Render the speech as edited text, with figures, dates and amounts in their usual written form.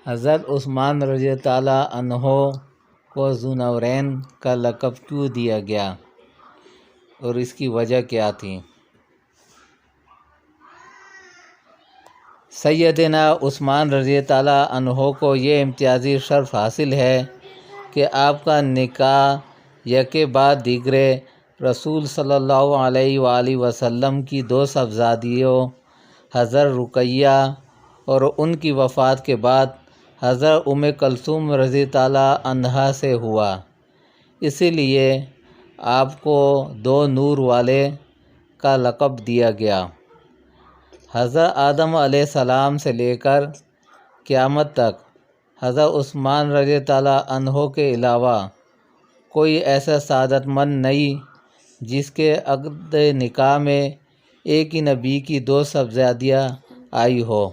حضرت عثمان رضی تعالیٰ عنہ کو ذو نورین کا لقب کیوں دیا گیا اور اس کی وجہ کیا تھی؟ سیدنا عثمان رضی تعالیٰ عنہ کو یہ امتیازی شرف حاصل ہے کہ آپ کا نکاح یکے بعد دیگرے رسول صلی اللہ علیہ وآلہ وسلم کی دو صاحبزادیوں حضرت رقیہ اور ان کی وفات کے بعد حضرت ام کلثوم رضی تعالیٰ عنہا سے ہوا، اسی لیے آپ کو دو نور والے کا لقب دیا گیا۔ حضرت آدم علیہ السلام سے لے کر قیامت تک حضرت عثمان رضی تعالیٰ عنہ کے علاوہ کوئی ایسا سعادت مند نہیں جس کے عقد نکاح میں ایک ہی نبی کی دو صاحبزادیاں آئی ہو۔